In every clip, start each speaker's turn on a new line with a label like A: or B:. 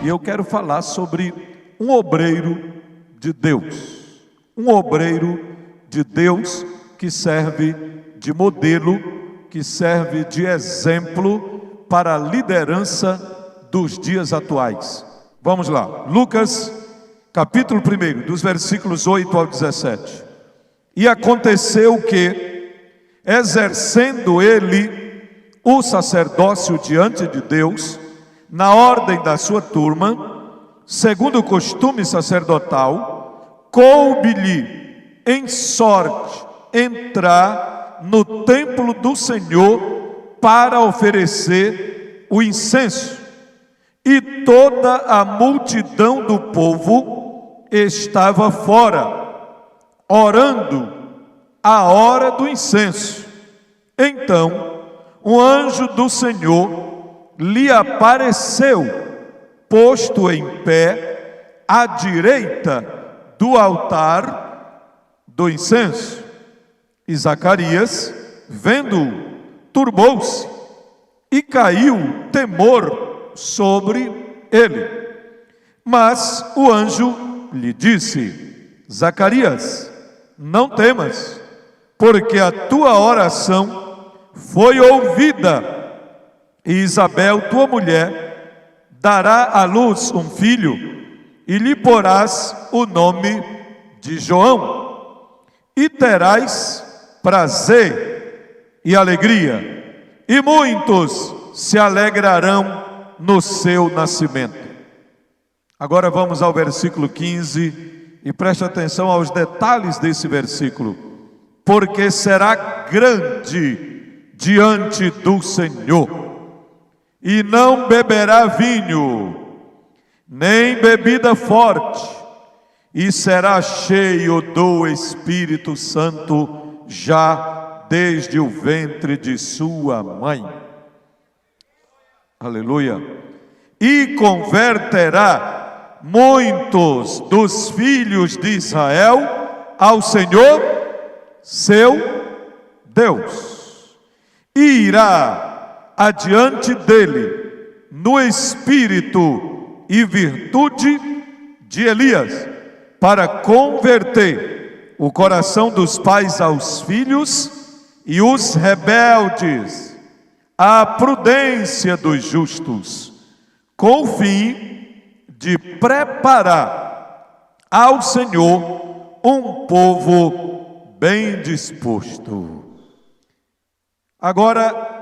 A: e eu quero falar sobre um obreiro de Deus. Um obreiro de Deus que serve de modelo, que serve de exemplo para a liderança dos dias atuais. Vamos lá, Lucas, capítulo 1, dos versículos 8 ao 17. E aconteceu que, exercendo ele o sacerdócio diante de Deus, na ordem da sua turma, segundo o costume sacerdotal, coube-lhe em sorte entrar no templo do Senhor para oferecer o incenso. E toda a multidão do povo estava fora, orando a hora do incenso. Então, um anjo do Senhor lhe apareceu, posto em pé, à direita do altar do incenso. E Zacarias, vendo-o, turbou-se, e caiu temor sobre ele. Mas o anjo lhe disse: Zacarias, não temas, porque a tua oração foi ouvida, e Isabel, tua mulher, dará à luz um filho, e lhe porás o nome de João, e terás prazer e alegria, e muitos se alegrarão no seu nascimento. Agora vamos ao versículo 15, e preste atenção aos detalhes desse versículo. Porque será grande diante do Senhor, e não beberá vinho, nem bebida forte, e será cheio do Espírito Santo já desde o ventre de sua mãe. Aleluia. E converterá muitos dos filhos de Israel ao Senhor, seu Deus, e irá adiante dele no espírito e virtude de Elias, para converter o coração dos pais aos filhos e os rebeldes à prudência dos justos, com o fim de preparar ao Senhor um povo bem disposto. Agora,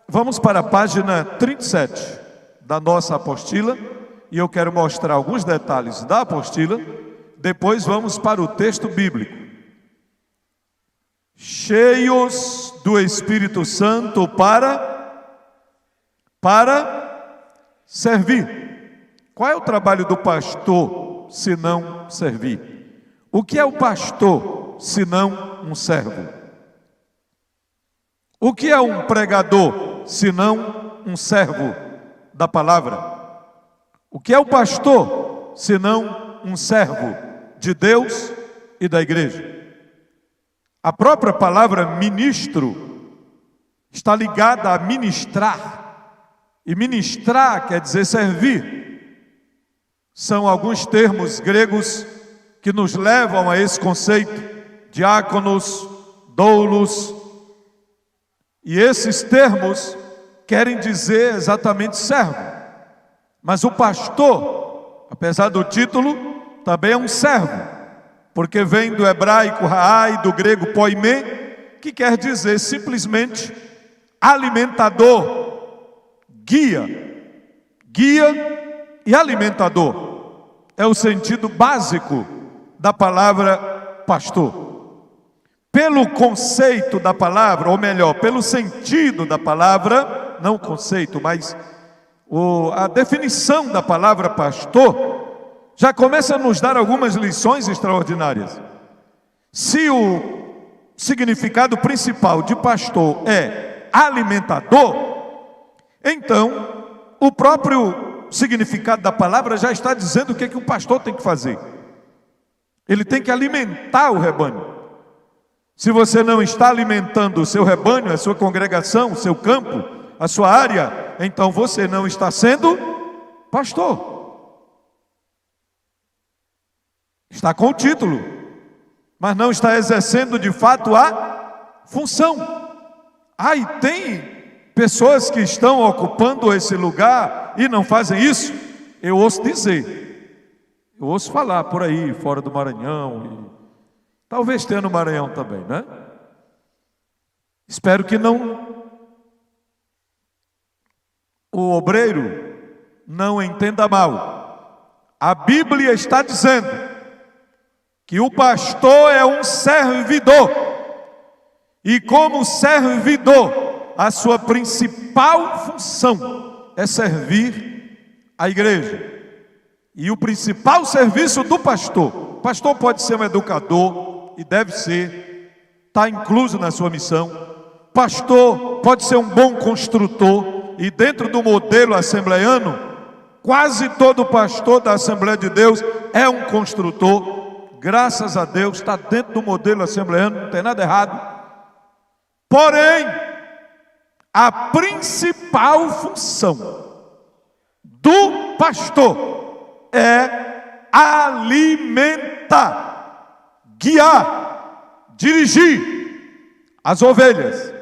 A: vamos para a página 37 da nossa apostila, e eu quero mostrar alguns detalhes da apostila. Depois vamos para o texto bíblico. Cheios do Espírito Santo para servir. Qual é o trabalho do pastor se não servir? O que é o pastor se não um servo? O que é um pregador se não um servo da palavra? O que é o pastor se não um servo de Deus e da igreja? A própria palavra ministro está ligada a ministrar, e ministrar quer dizer servir. São alguns termos gregos que nos levam a esse conceito: diáconos, doulos, e esses termos querem dizer exatamente servo. Mas o pastor, apesar do título, também é um servo, porque vem do hebraico raai, do grego poimê, que quer dizer simplesmente alimentador, guia e alimentador. É o sentido básico da palavra pastor. Pelo conceito da palavra, ou melhor, pelo sentido da palavra, não o conceito, mas a definição da palavra pastor, já começa a nos dar algumas lições extraordinárias. Se o significado principal de pastor é alimentador, então o próprio significado da palavra já está dizendo o que um pastor tem que fazer. Ele tem que alimentar o rebanho. Se você não está alimentando o seu rebanho, a sua congregação, o seu campo, a sua área, então você não está sendo pastor. Está com o título, mas não está exercendo de fato a função. E tem pessoas que estão ocupando esse lugar e não fazem isso. Eu ouço dizer, eu ouço falar por aí, fora do Maranhão, e talvez tenha no Maranhão também, né? Espero que não, o obreiro não entenda mal. A Bíblia está dizendo que o pastor é um servidor, e como servidor, a sua principal função é servir a igreja. E o principal serviço do pastor, o pastor pode ser um educador, e deve ser, está incluso na sua missão. Pastor pode ser um bom construtor, e dentro do modelo assembleiano, quase todo pastor da Assembleia de Deus é um construtor. Graças a Deus, está dentro do modelo assembleiano, não tem nada errado. Porém, a principal função do pastor é alimentar, guiar, dirigir as ovelhas.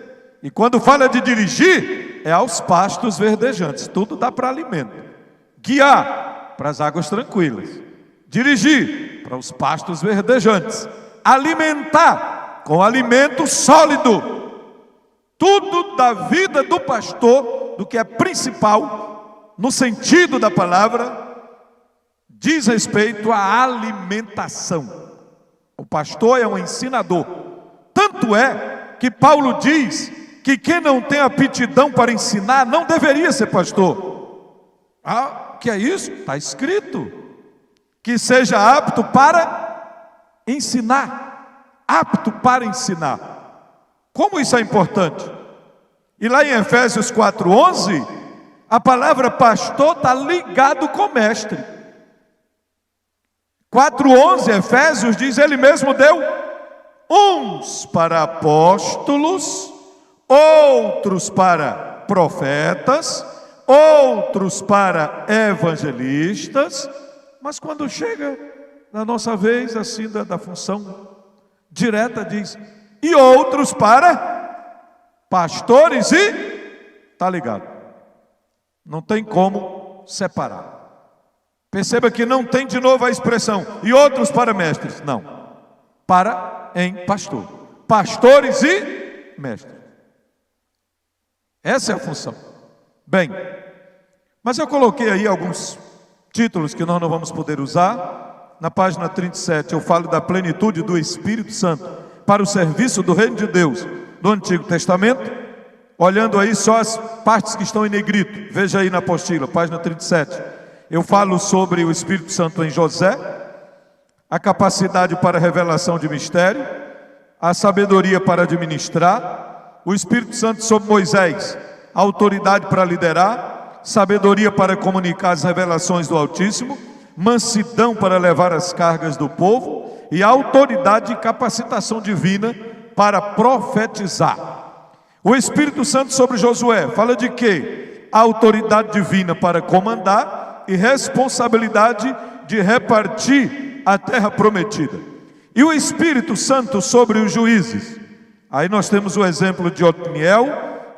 A: E quando fala de dirigir, é aos pastos verdejantes. Tudo dá para alimento. Guiar para as águas tranquilas. Dirigir para os pastos verdejantes. Alimentar com alimento sólido. Tudo da vida do pastor, do que é principal, no sentido da palavra, diz respeito à alimentação. O pastor é um ensinador. Tanto é que Paulo diz que quem não tem aptidão para ensinar não deveria ser pastor. Que é isso? Está escrito. Que seja apto para ensinar. Apto para ensinar. Como isso é importante? E lá em Efésios 4:11, a palavra pastor está ligado com mestre. 4:11, Efésios diz, ele mesmo deu uns para apóstolos, outros para profetas, outros para evangelistas. Mas quando chega na nossa vez, assim, da função direta, diz, e outros para pastores e, está ligado, não tem como separar. Perceba que não tem de novo a expressão, e outros para mestres, não, para em pastor, pastores e mestres. Essa é a função. Bem, mas eu coloquei aí alguns títulos que nós não vamos poder usar. Na página 37 eu falo da plenitude do Espírito Santo para o serviço do reino de Deus do Antigo Testamento, olhando aí só as partes que estão em negrito. Veja aí na apostila, página 37. Eu falo sobre o Espírito Santo em José, a capacidade para revelação de mistério, a sabedoria para administrar, o Espírito Santo sobre Moisés, a autoridade para liderar, sabedoria para comunicar as revelações do Altíssimo, mansidão para levar as cargas do povo, e a autoridade e capacitação divina para profetizar. O Espírito Santo sobre Josué fala de quê? A autoridade divina para comandar e responsabilidade de repartir a terra prometida. E o Espírito Santo sobre os juízes. Aí nós temos o exemplo de Otniel,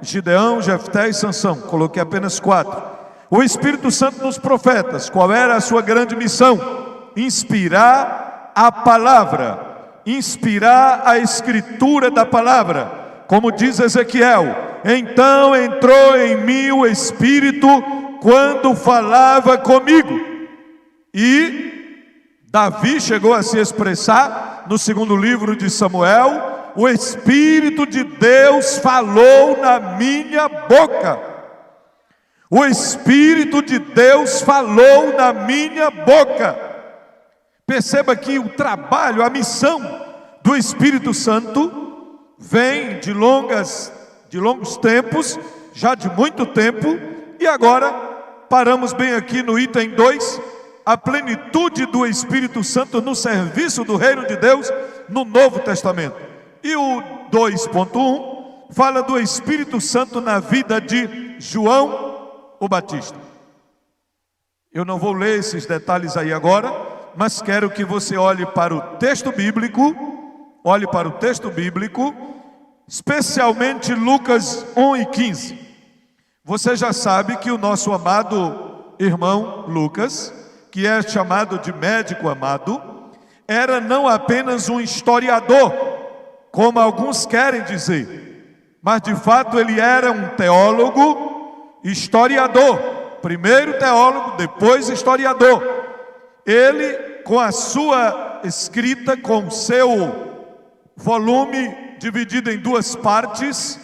A: Gideão, Jefté e Sansão. Coloquei apenas 4. O Espírito Santo nos profetas. Qual era a sua grande missão? Inspirar a palavra, inspirar a escritura da palavra, como diz Ezequiel, então entrou em mim o Espírito quando falava comigo. E Davi chegou a se expressar no segundo livro de Samuel, o Espírito de Deus falou na minha boca. O Espírito de Deus falou na minha boca. Perceba que o trabalho, a missão do Espírito Santo vem de longos tempos, já de muito tempo, e agora paramos bem aqui no item 2, a plenitude do Espírito Santo no serviço do reino de Deus no Novo Testamento. E o 2.1 fala do Espírito Santo na vida de João o Batista. Eu não vou ler esses detalhes aí agora, mas quero que você olhe para o texto bíblico, especialmente Lucas 1:15. Você já sabe que o nosso amado irmão Lucas, que é chamado de médico amado, era não apenas um historiador, como alguns querem dizer, mas de fato ele era um teólogo, historiador, primeiro teólogo, depois historiador. Ele, com a sua escrita, com o seu volume dividido em duas partes,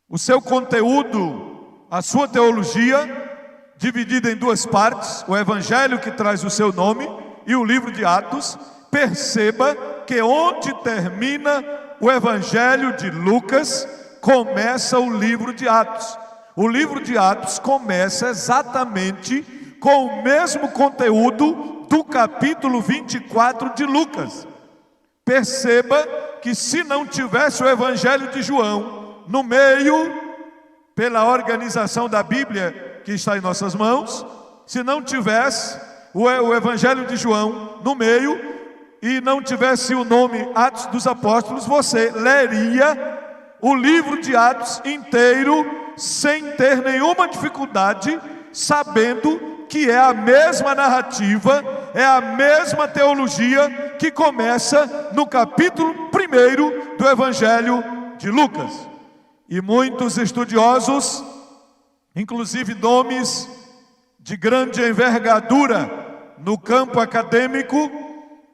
A: o seu conteúdo, a sua teologia, dividida em duas partes, o evangelho que traz o seu nome e o livro de Atos. Perceba que onde termina o evangelho de Lucas, começa o livro de Atos. O livro de Atos começa exatamente com o mesmo conteúdo do capítulo 24 de Lucas. Perceba que se não tivesse o evangelho de João no meio, pela organização da Bíblia que está em nossas mãos, se não tivesse o evangelho de João no meio e não tivesse o nome Atos dos Apóstolos, você leria o livro de Atos inteiro sem ter nenhuma dificuldade, sabendo que é a mesma narrativa, é a mesma teologia que começa no capítulo 1 do evangelho de Lucas. E muitos estudiosos, inclusive nomes de grande envergadura no campo acadêmico,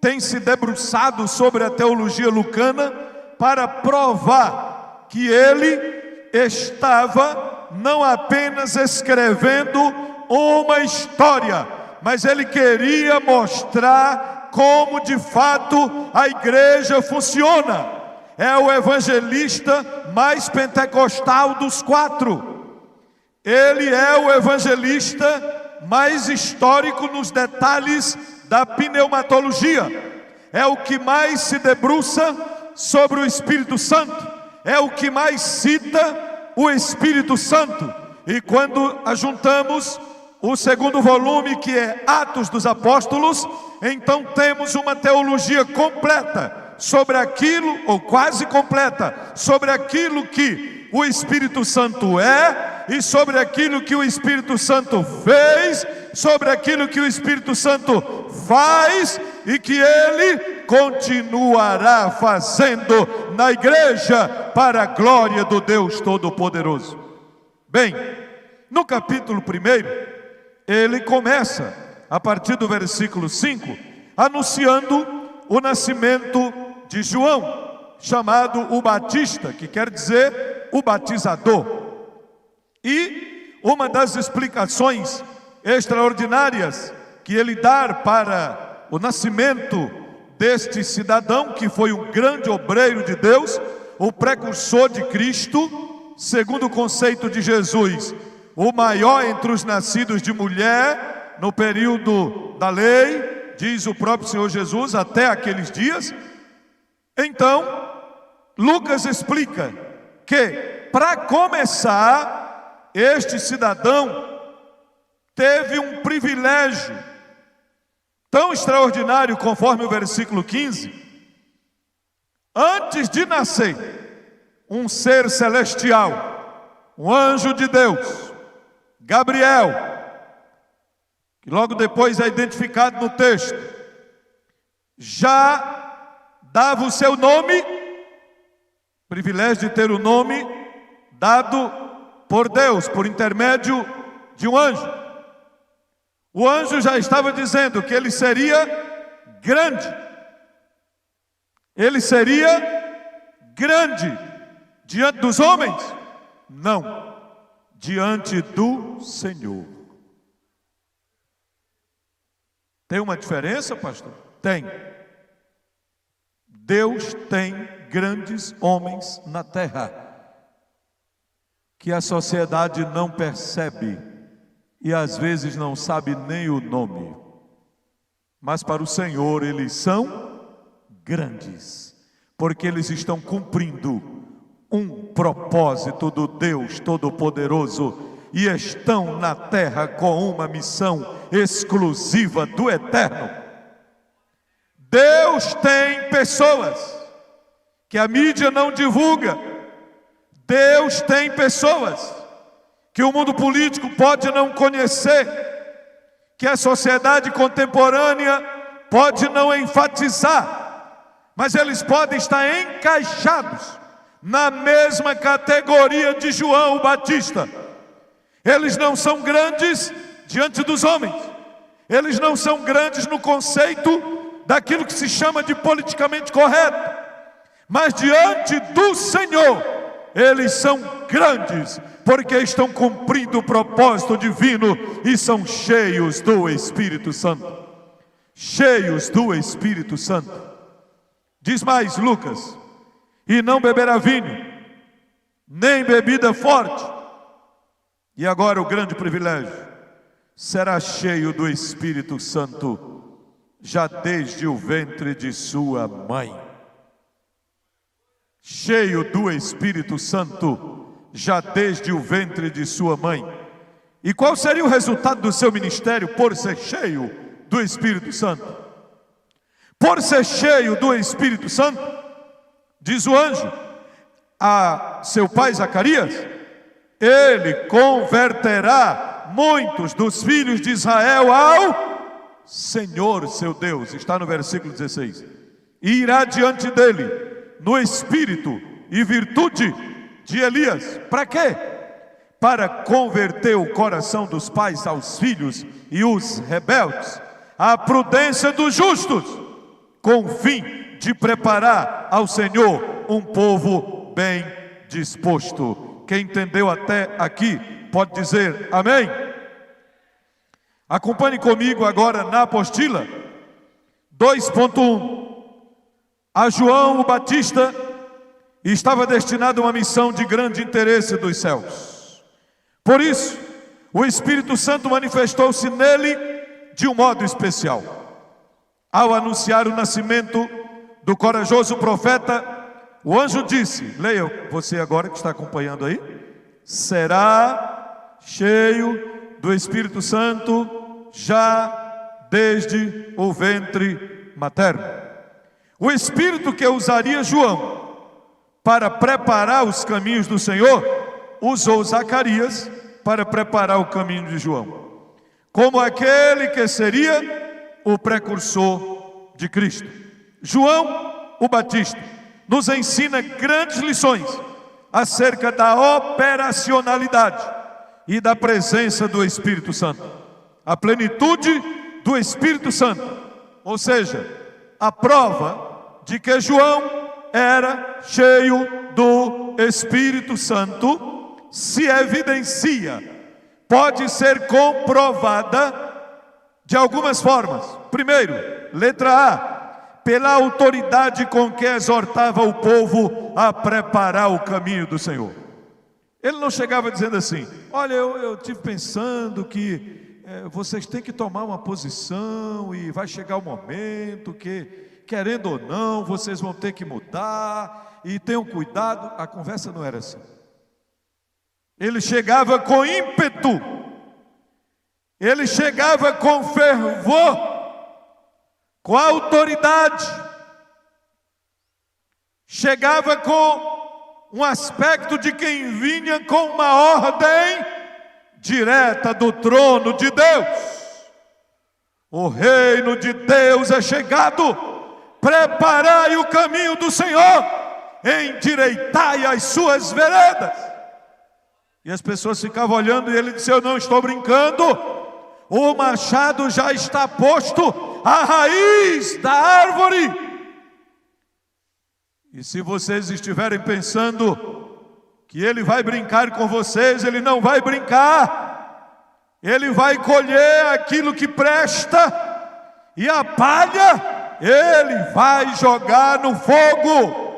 A: têm se debruçado sobre a teologia lucana para provar que ele estava não apenas escrevendo uma história, mas ele queria mostrar como de fato a igreja funciona. É o evangelista mais pentecostal dos quatro. Ele é o evangelista mais histórico nos detalhes da pneumatologia. É o que mais se debruça sobre o Espírito Santo. É o que mais cita o Espírito Santo. E quando ajuntamos o segundo volume, que é Atos dos Apóstolos, então temos uma teologia completa sobre aquilo, ou quase completa, sobre aquilo que o Espírito Santo é, e sobre aquilo que o Espírito Santo fez, sobre aquilo que o Espírito Santo faz, e que ele continuará fazendo na igreja, para a glória do Deus Todo-Poderoso. Bem, no capítulo 1, ele começa, a partir do versículo 5, anunciando o nascimento de João, chamado o Batista, que quer dizer o batizador. E uma das explicações extraordinárias que ele dá para o nascimento deste cidadão, que foi um grande obreiro de Deus, o precursor de Cristo, segundo o conceito de Jesus, o maior entre os nascidos de mulher, no período da lei, diz o próprio Senhor Jesus, até aqueles dias. Então, Lucas explica que, para começar, este cidadão teve um privilégio tão extraordinário, conforme o versículo 15. Antes de nascer, um ser celestial, um anjo de Deus, Gabriel, que logo depois é identificado no texto, já dava o seu nome, privilégio de ter o nome dado por Deus, por intermédio de um anjo. O anjo já estava dizendo que ele seria grande. Ele seria grande diante dos homens? Não, diante do Senhor. Tem uma diferença, pastor? Tem. Deus tem grandes homens na terra que a sociedade não percebe e às vezes não sabe nem o nome, mas para o Senhor eles são grandes, porque eles estão cumprindo um propósito do Deus Todo-Poderoso e estão na terra com uma missão exclusiva do Eterno. Deus tem pessoas que a mídia não divulga. Deus tem pessoas que o mundo político pode não conhecer, que a sociedade contemporânea pode não enfatizar, mas eles podem estar encaixados na mesma categoria de João o Batista. Eles não são grandes diante dos homens, eles não são grandes no conceito daquilo que se chama de politicamente correto, mas diante do Senhor eles são grandes, porque estão cumprindo o propósito divino e são cheios do Espírito Santo. Cheios do Espírito Santo. Diz mais Lucas: e não beberá vinho, nem bebida forte. E agora o grande privilégio: será cheio do Espírito Santo, já desde o ventre de sua mãe. Cheio do Espírito Santo, já desde o ventre de sua mãe. E qual seria o resultado do seu ministério por ser cheio do Espírito Santo? Por ser cheio do Espírito Santo, diz o anjo a seu pai Zacarias, ele converterá muitos dos filhos de Israel ao Senhor seu Deus. Está no versículo 16. E irá diante dele no espírito e virtude de Elias. Para quê? Para converter o coração dos pais aos filhos e os rebeldes à prudência dos justos, com o fim de preparar ao Senhor um povo bem disposto. Quem entendeu até aqui pode dizer amém? Acompanhe comigo agora na apostila 2.1. A João o Batista estava destinado a uma missão de grande interesse dos céus. Por isso, o Espírito Santo manifestou-se nele de um modo especial. Ao anunciar o nascimento do corajoso profeta, o anjo disse, leia você agora que está acompanhando aí: será cheio do Espírito Santo já desde o ventre materno. O Espírito que usaria João para preparar os caminhos do Senhor, usou Zacarias para preparar o caminho de João, como aquele que seria o precursor de Cristo. João o Batista nos ensina grandes lições acerca da operacionalidade e da presença do Espírito Santo. A plenitude do Espírito Santo, ou seja, a prova de que João era cheio do Espírito Santo, se evidencia, pode ser comprovada de algumas formas. Primeiro, letra A, pela autoridade com que exortava o povo a preparar o caminho do Senhor. Ele não chegava dizendo assim: olha, eu estive pensando que vocês têm que tomar uma posição e vai chegar o momento que, querendo ou não, vocês vão ter que mudar e tenham cuidado. A conversa não era assim. Ele chegava com ímpeto, ele chegava com fervor, com autoridade, chegava com um aspecto de quem vinha com uma ordem direta do trono de Deus. O reino de Deus é chegado, preparai o caminho do Senhor, endireitai as suas veredas. E as pessoas ficavam olhando e ele disse: eu não estou brincando, o machado já está posto à raiz da árvore. E se vocês estiverem pensando que ele vai brincar com vocês, ele não vai brincar. Ele vai colher aquilo que presta, e a palha ele vai jogar no fogo.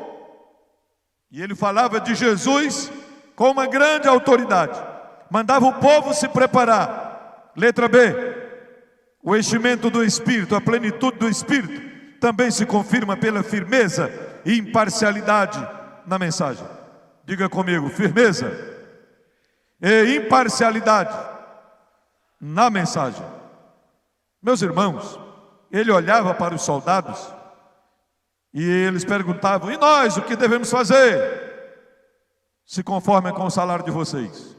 A: E ele falava de Jesus com uma grande autoridade, mandava o povo se preparar. Letra B, o enchimento do Espírito, a plenitude do Espírito, também se confirma pela firmeza e imparcialidade na mensagem. Diga comigo: firmeza e imparcialidade na mensagem. Meus irmãos, ele olhava para os soldados E eles perguntavam: e nós, o que devemos fazer? Se conformem com o salário de vocês.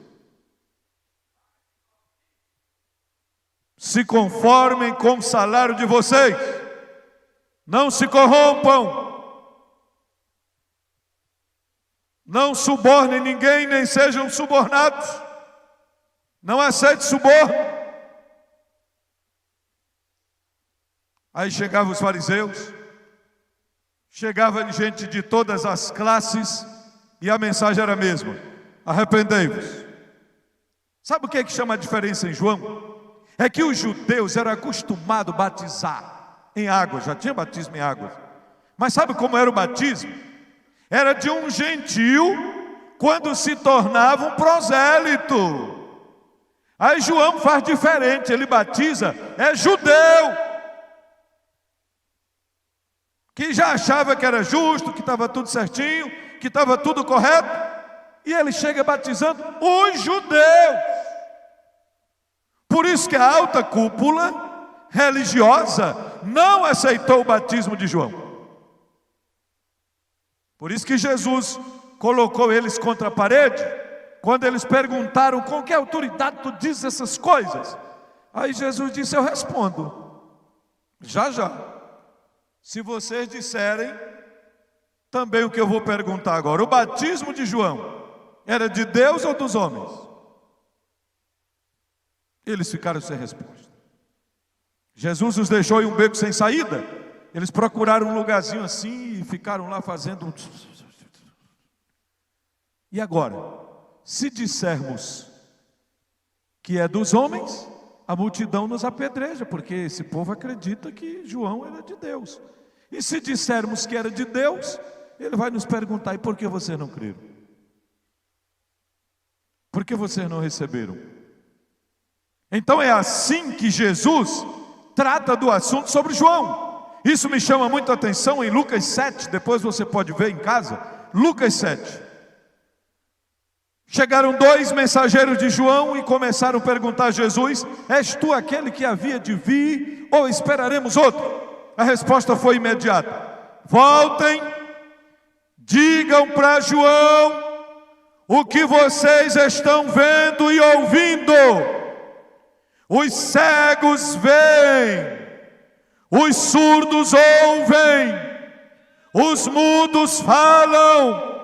A: Se conformem com o salário de vocês. Não se corrompam. Não subornem ninguém, nem sejam subornados. Não aceite suborno. Aí chegavam os fariseus, chegava gente de todas as classes, e a mensagem era a mesma: arrependei-vos. Sabe o que é que chama a diferença em João? É que os judeus eram acostumados a batizar em água, já tinha batismo em água. Mas sabe como era o batismo? Era de um gentil quando se tornava um prosélito. Aí João faz diferente, ele batiza, é judeu, que já achava que era justo, que estava tudo certinho, que estava tudo correto, e ele chega batizando os judeus. Por isso que a alta cúpula religiosa não aceitou o batismo de João. Por isso que Jesus colocou eles contra a parede, quando eles perguntaram: com que autoridade tu dizes essas coisas? Aí Jesus disse: eu respondo, já. Se vocês disserem também o que eu vou perguntar agora: o batismo de João era de Deus ou dos homens? Eles ficaram sem resposta. Jesus os deixou em um beco sem saída. Eles procuraram um lugarzinho assim e ficaram lá fazendo. E agora, se dissermos que é dos homens, a multidão nos apedreja, porque esse povo acredita que João era de Deus. E se dissermos que era de Deus, ele vai nos perguntar: e por que vocês não creram? Por que vocês não receberam? Então é assim que Jesus trata do assunto sobre João. Isso me chama muito a atenção em Lucas 7, depois você pode ver em casa. Lucas 7. Chegaram 2 mensageiros de João e começaram a perguntar a Jesus: és tu aquele que havia de vir, ou esperaremos outro? A resposta foi imediata: voltem, digam para João o que vocês estão vendo e ouvindo. Os cegos veem, os surdos ouvem, os mudos falam,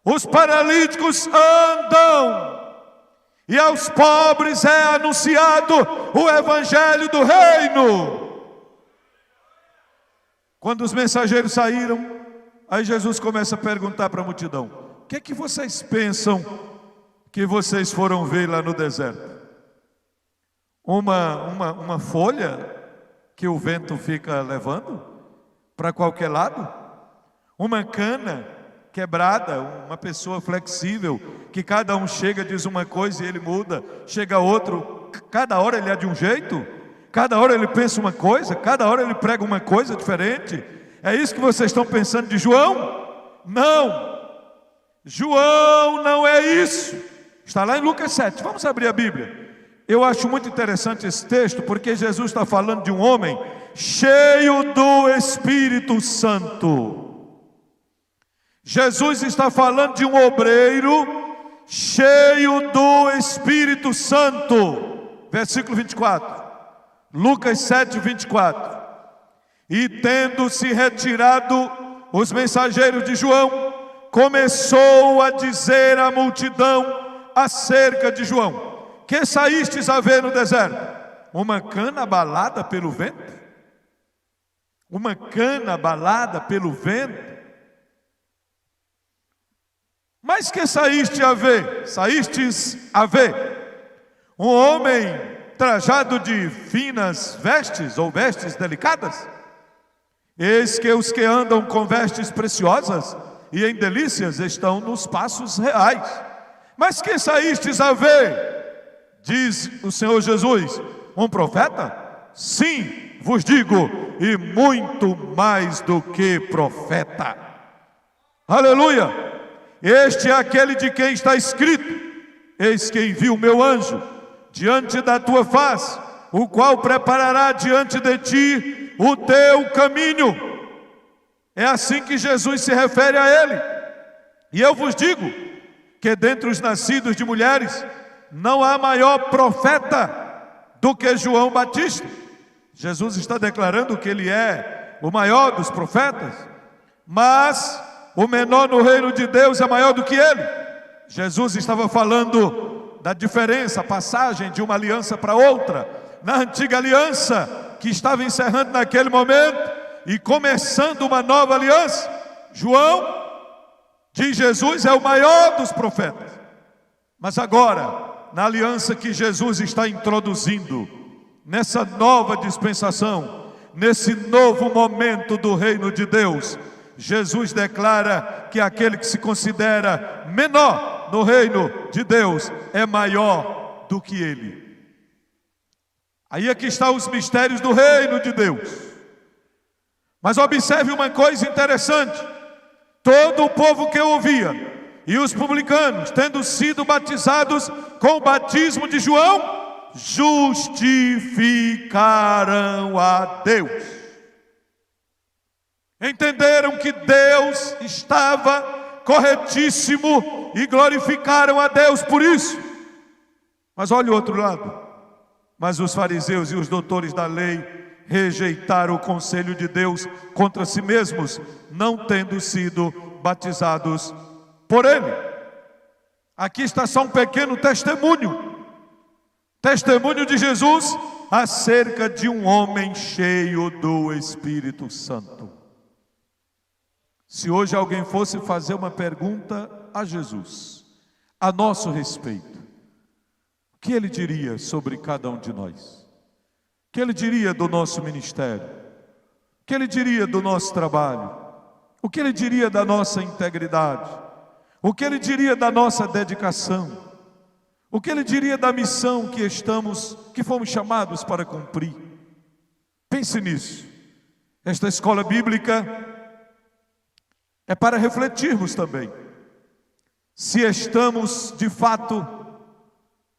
A: os paralíticos andam, e aos pobres é anunciado o evangelho do reino. Quando os mensageiros saíram, aí Jesus começa a perguntar para a multidão: o que é que vocês pensam que vocês foram ver lá no deserto? Uma folha que o vento fica levando para qualquer lado? Uma cana quebrada, uma pessoa flexível, que cada um chega, diz uma coisa e ele muda, chega outro, cada hora ele é de um jeito, cada hora ele pensa uma coisa, cada hora ele prega uma coisa diferente? É isso que vocês estão pensando de João? Não, João não é isso. Está lá em Lucas 7, vamos abrir a Bíblia. Eu acho muito interessante esse texto, porque Jesus está falando de um homem cheio do Espírito Santo. Jesus está falando de um obreiro cheio do Espírito Santo. Versículo 24. Lucas 7, 24. E tendo se retirado os mensageiros de João, começou a dizer à multidão acerca de João: que saístes a ver no deserto? Uma cana abalada pelo vento? Uma cana abalada pelo vento? Mas que saíste a ver? Saístes a ver um homem trajado de finas vestes, ou vestes delicadas? Eis que os que andam com vestes preciosas e em delícias estão nos passos reais. Mas que saístes a ver? Diz o Senhor Jesus: um profeta? Sim, vos digo, e muito mais do que profeta. Aleluia! Este é aquele de quem está escrito: eis que envio o meu anjo diante da tua face, o qual preparará diante de ti o teu caminho. É assim que Jesus se refere a ele. E eu vos digo que dentre os nascidos de mulheres não há maior profeta do que João Batista. Jesus está declarando que ele é o maior dos profetas, mas o menor no reino de Deus é maior do que ele. Jesus estava falando da diferença, a passagem de uma aliança para outra. Na antiga aliança, que estava encerrando naquele momento e começando uma nova aliança, João de Jesus é o maior dos profetas. Mas agora, na aliança que Jesus está introduzindo, nessa nova dispensação, nesse novo momento do reino de Deus, Jesus declara que aquele que se considera menor no reino de Deus é maior do que ele. Aí aqui estão os mistérios do reino de Deus. Mas observe uma coisa interessante: todo o povo que ouvia, e os publicanos, tendo sido batizados com o batismo de João, justificaram a Deus. Entenderam que Deus estava corretíssimo e glorificaram a Deus por isso. Mas olha o outro lado. Mas os fariseus e os doutores da lei rejeitaram o conselho de Deus contra si mesmos, não tendo sido batizados por ele. Aqui está só um pequeno testemunho. Testemunho de Jesus acerca de um homem cheio do Espírito Santo. Se hoje alguém fosse fazer uma pergunta a Jesus, a nosso respeito, o que ele diria sobre cada um de nós? O que ele diria do nosso ministério? O que ele diria do nosso trabalho? O que ele diria da nossa integridade? O que ele diria da nossa dedicação? O que ele diria da missão que fomos chamados para cumprir? Pense nisso. Esta escola bíblica é para refletirmos também se estamos de fato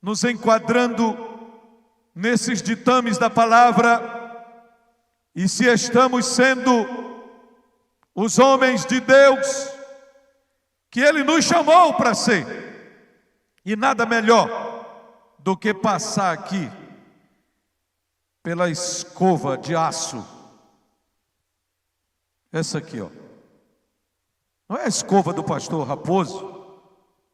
A: nos enquadrando nesses ditames da palavra e se estamos sendo os homens de Deus que Ele nos chamou para ser. E nada melhor do que passar aqui pela escova de aço. Essa aqui, ó. Não é a escova do pastor Raposo,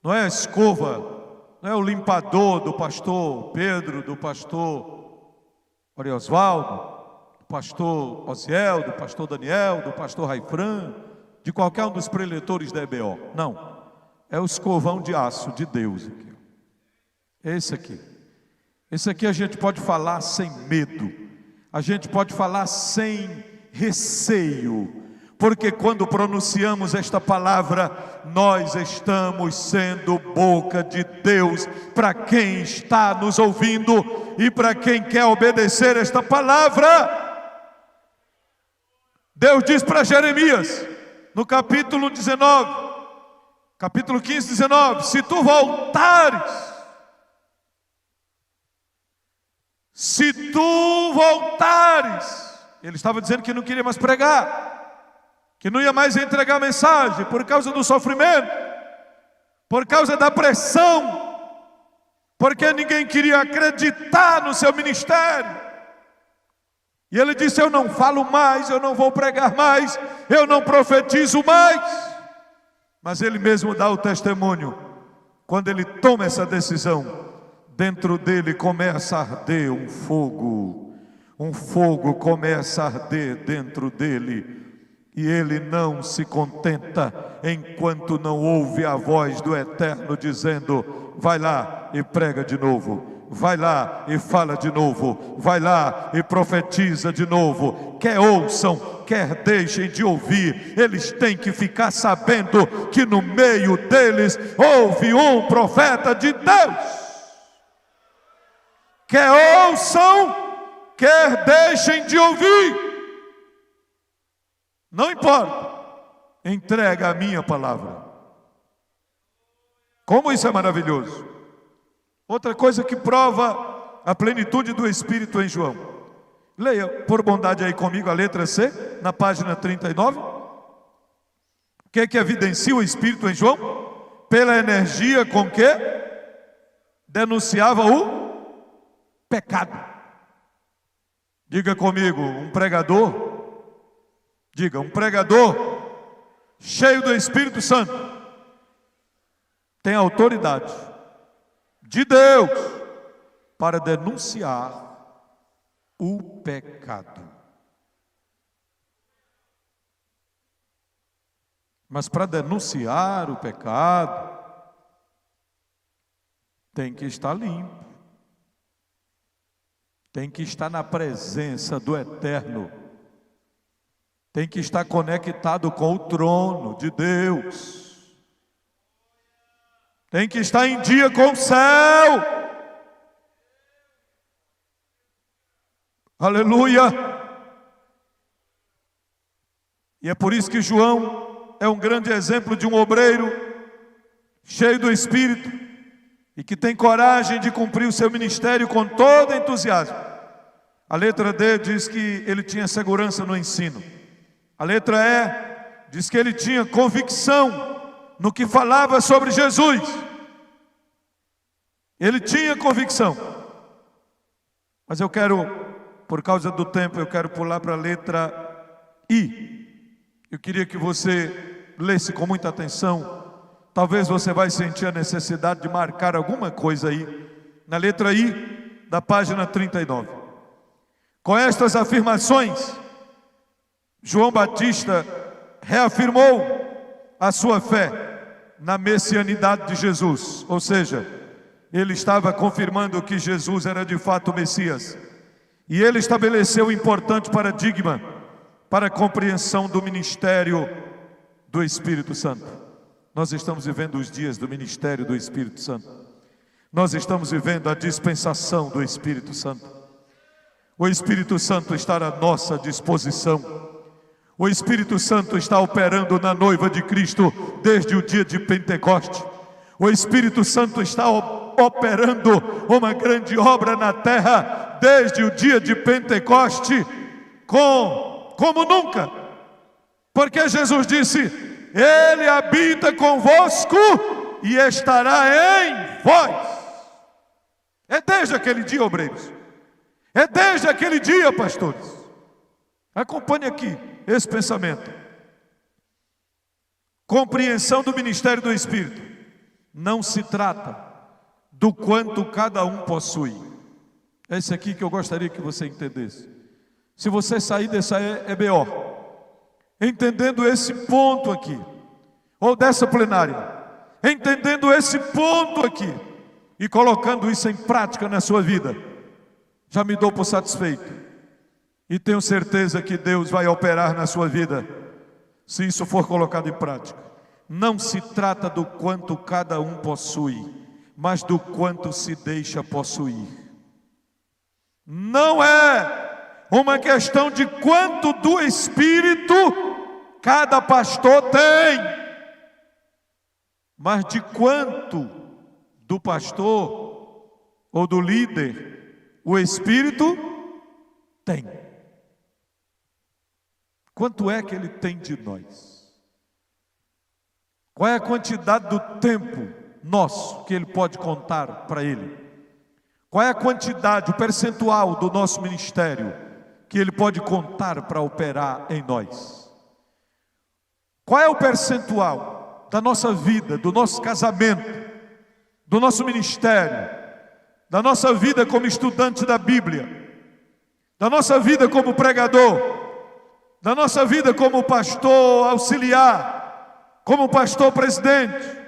A: não é a escova, não é o limpador do pastor Pedro, do pastor Oriosvaldo, do pastor Osiel, do pastor Daniel, do pastor Raifran, de qualquer um dos preletores da EBO. Não, é o escovão de aço de Deus aqui. Esse aqui. Esse aqui a gente pode falar sem medo, a gente pode falar sem receio, porque quando pronunciamos esta palavra, nós estamos sendo boca de Deus para quem está nos ouvindo e para quem quer obedecer esta palavra. Deus diz para Jeremias, no capítulo 19, capítulo 15, 19, se tu voltares, ele estava dizendo que não queria mais pregar, que não ia mais entregar mensagem por causa do sofrimento, por causa da pressão, porque ninguém queria acreditar no seu ministério. E ele disse, eu não falo mais, eu não vou pregar mais, eu não profetizo mais. Mas ele mesmo dá o testemunho, quando ele toma essa decisão, dentro dele começa a arder um fogo começa a arder dentro dele. E ele não se contenta enquanto não ouve a voz do Eterno dizendo, vai lá e prega de novo, vai lá e fala de novo, vai lá e profetiza de novo. Quer ouçam, quer deixem de ouvir, eles têm que ficar sabendo que no meio deles houve um profeta de Deus. Quer ouçam, quer deixem de ouvir, não importa, entrega a minha palavra. Como isso é maravilhoso. Outra coisa que prova a plenitude do Espírito em João. Leia por bondade aí comigo a letra C, na página 39. O que evidencia o Espírito em João? Pela energia com que denunciava o pecado. Diga comigo, um pregador, diga, um pregador cheio do Espírito Santo tem autoridade de Deus para denunciar o pecado. Mas para denunciar o pecado, tem que estar limpo, tem que estar na presença do Eterno, tem que estar conectado com o trono de Deus, tem que estar em dia com o céu. Aleluia! E é por isso que João é um grande exemplo de um obreiro cheio do Espírito e que tem coragem de cumprir o seu ministério com todo entusiasmo. A letra D diz que ele tinha segurança no ensino. A letra E diz que ele tinha convicção no que falava sobre Jesus. Ele tinha convicção. Mas eu quero, por causa do tempo, eu quero pular para a letra I. Eu queria que você lesse com muita atenção. Talvez você vai sentir a necessidade de marcar alguma coisa aí, na letra I, da página 39. Com estas afirmações, João Batista reafirmou a sua fé na messianidade de Jesus. Ou seja, ele estava confirmando que Jesus era de fato o Messias. E ele estabeleceu um importante paradigma para a compreensão do ministério do Espírito Santo. Nós estamos vivendo os dias do ministério do Espírito Santo. Nós estamos vivendo a dispensação do Espírito Santo. O Espírito Santo está à nossa disposição. O Espírito Santo está operando na noiva de Cristo desde o dia de Pentecoste. O Espírito Santo está operando uma grande obra na terra desde o dia de Pentecoste, como nunca. Porque Jesus disse: Ele habita convosco e estará em vós. É desde aquele dia, obreiros. É desde aquele dia, pastores. Acompanhe aqui esse pensamento. Compreensão do ministério do Espírito. Não se trata do quanto cada um possui. É esse aqui que eu gostaria que você entendesse. Se você sair dessa EBO, entendendo esse ponto aqui, ou dessa plenária, entendendo esse ponto aqui, e colocando isso em prática na sua vida, já me dou por satisfeito. E tenho certeza que Deus vai operar na sua vida, se isso for colocado em prática. Não se trata do quanto cada um possui, mas do quanto se deixa possuir. Não é uma questão de quanto do Espírito cada pastor tem, mas de quanto do pastor ou do líder o Espírito tem. Quanto é que ele tem de nós? Qual é a quantidade do tempo nosso que ele pode contar para ele? Qual é a quantidade, o percentual do nosso ministério que ele pode contar para operar em nós? Qual é o percentual da nossa vida, do nosso casamento, do nosso ministério, da nossa vida como estudante da Bíblia, da nossa vida como pregador, da nossa vida como pastor auxiliar, como pastor presidente,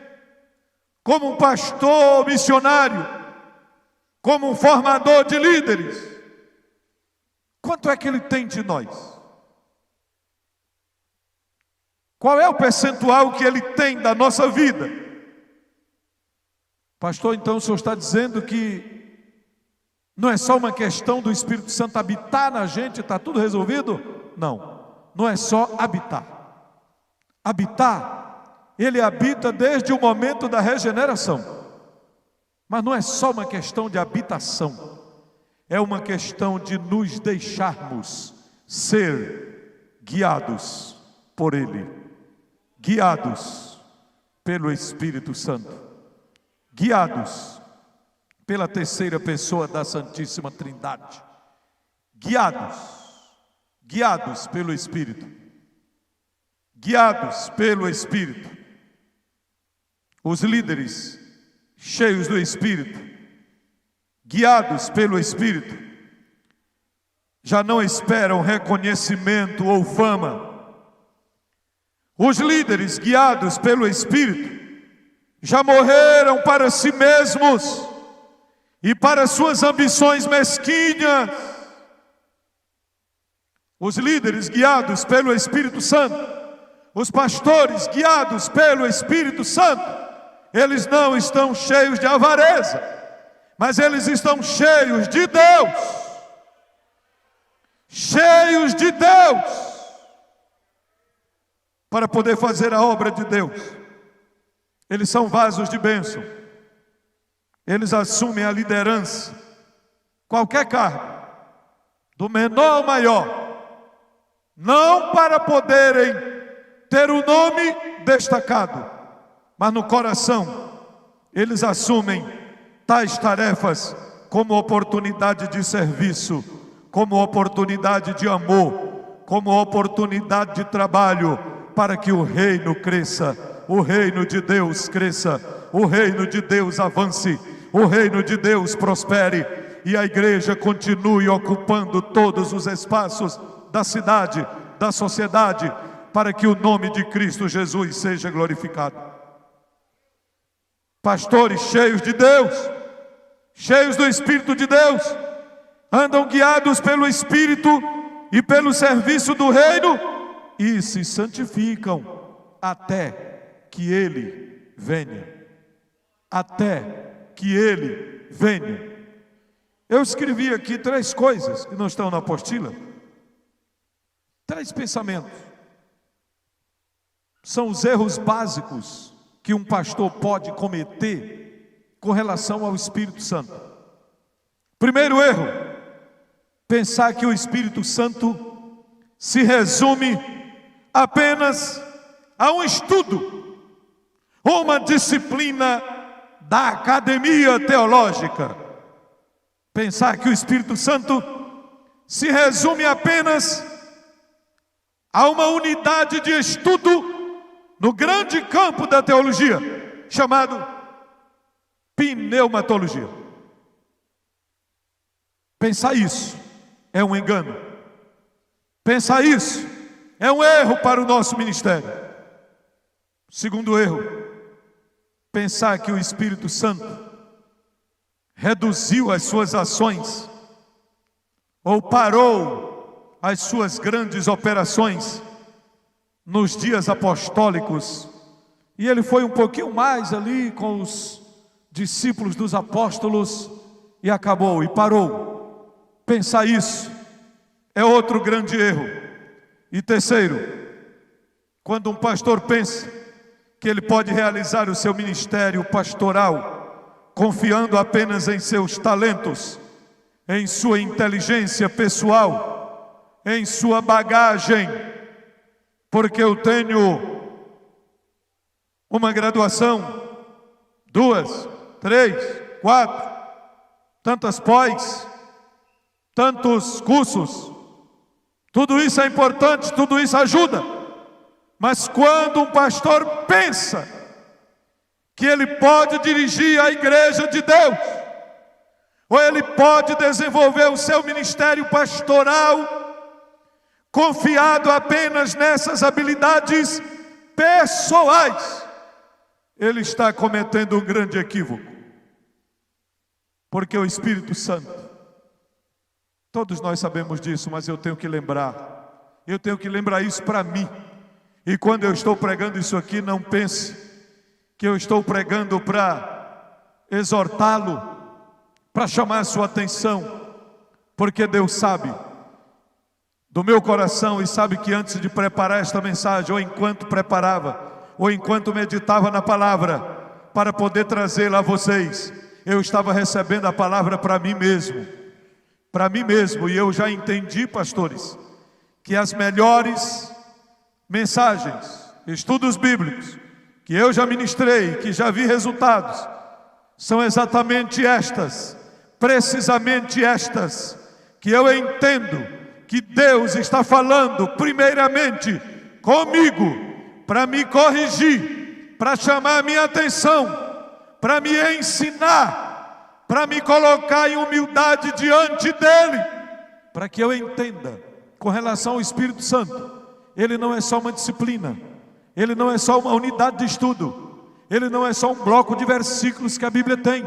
A: como um pastor missionário, como um formador de líderes? Quanto é que ele tem de nós? Qual é o percentual que ele tem da nossa vida? Pastor, então o senhor está dizendo que não é só uma questão do Espírito Santo habitar na gente, está tudo resolvido? Não, não é só habitar. Habitar, ele habita desde o momento da regeneração. Mas não é só uma questão de habitação, é uma questão de nos deixarmos ser guiados por Ele, guiados pelo Espírito Santo, guiados pela terceira pessoa da Santíssima Trindade, guiados pelo Espírito, guiados pelo Espírito. Os líderes cheios do Espírito, guiados pelo Espírito, já não esperam reconhecimento ou fama. Os líderes guiados pelo Espírito já morreram para si mesmos e para suas ambições mesquinhas. Os líderes guiados pelo Espírito Santo, os pastores guiados pelo Espírito Santo, eles não estão cheios de avareza, mas eles estão cheios de Deus. Cheios de Deus, para poder fazer a obra de Deus. Eles são vasos de bênção. Eles assumem a liderança, qualquer cargo, do menor ao maior, não para poderem ter o nome destacado, mas no coração eles assumem tais tarefas como oportunidade de serviço, como oportunidade de amor, como oportunidade de trabalho, para que o reino cresça, o reino de Deus cresça, o reino de Deus avance, o reino de Deus prospere e a igreja continue ocupando todos os espaços da cidade, da sociedade, para que o nome de Cristo Jesus seja glorificado. Pastores cheios de Deus, cheios do Espírito de Deus, andam guiados pelo Espírito e pelo serviço do reino e se santificam até que Ele venha. Até que Ele venha. Eu escrevi aqui 3 coisas que não estão na apostila. 3 pensamentos. São os erros básicos que um pastor pode cometer com relação ao Espírito Santo. Primeiro erro: pensar que o Espírito Santo se resume apenas a um estudo, ou uma disciplina da academia teológica. Pensar que o Espírito Santo se resume apenas a uma unidade de estudo no grande campo da teologia, chamado pneumatologia. Pensar isso é um engano. Pensar isso é um erro para o nosso ministério. Segundo erro: pensar que o Espírito Santo reduziu as suas ações ou parou as suas grandes operações nos dias apostólicos e ele foi um pouquinho mais ali com os discípulos dos apóstolos e acabou, e parou. Pensar isso é outro grande erro. E terceiro, quando um pastor pensa que ele pode realizar o seu ministério pastoral confiando apenas em seus talentos, em sua inteligência pessoal, em sua bagagem, porque eu tenho uma graduação, 2, 3, 4, tantas pós, tantos cursos, tudo isso é importante, tudo isso ajuda. Mas quando um pastor pensa que ele pode dirigir a igreja de Deus, ou ele pode desenvolver o seu ministério pastoral confiado apenas nessas habilidades pessoais, ele está cometendo um grande equívoco. Porque o Espírito Santo, todos nós sabemos disso, mas eu tenho que lembrar isso para mim. E quando eu estou pregando isso aqui, não pense que eu estou pregando para exortá-lo, para chamar a sua atenção, porque Deus sabe do meu coração e sabe que antes de preparar esta mensagem, ou enquanto preparava, ou enquanto meditava na palavra, para poder trazê-la a vocês, eu estava recebendo a palavra para mim mesmo, e eu já entendi, pastores, que as melhores mensagens estudos bíblicos que eu já ministrei, que já vi resultados, são exatamente estas, precisamente estas, que eu entendo que Deus está falando primeiramente comigo, para me corrigir, para chamar a minha atenção, para me ensinar, para me colocar em humildade diante dEle, para que eu entenda, com relação ao Espírito Santo, Ele não é só uma disciplina, Ele não é só uma unidade de estudo, Ele não é só um bloco de versículos que a Bíblia tem,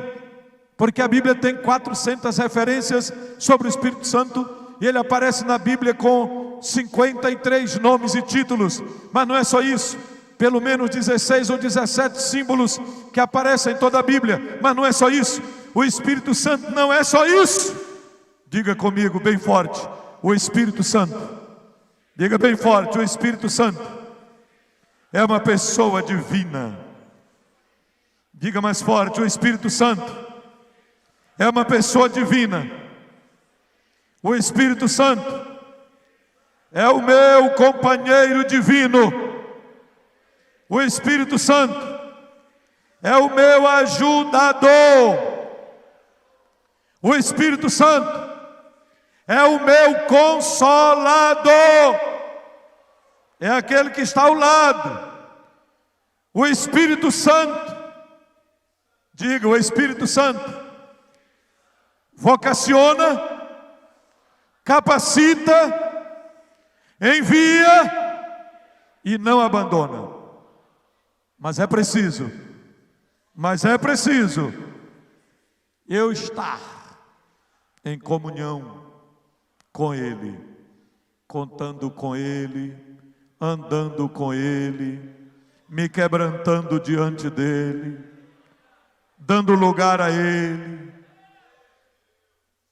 A: porque a Bíblia tem 400 referências sobre o Espírito Santo, e Ele aparece na Bíblia com 53 nomes e títulos, mas não é só isso, pelo menos 16 ou 17 símbolos que aparecem em toda a Bíblia, mas não é só isso, o Espírito Santo não é só isso. Diga comigo bem forte, o Espírito Santo, diga bem forte, o Espírito Santo é uma pessoa divina. Diga mais forte, o Espírito Santo é uma pessoa divina. O Espírito Santo é o meu companheiro divino. O Espírito Santo é o meu ajudador. O Espírito Santo é o meu consolador. É aquele que está ao lado. O Espírito Santo, diga, o Espírito Santo vocaciona, capacita, envia e não abandona. Mas é preciso eu estar em comunhão com Ele, contando com Ele, andando com Ele, me quebrantando diante dEle, dando lugar a Ele,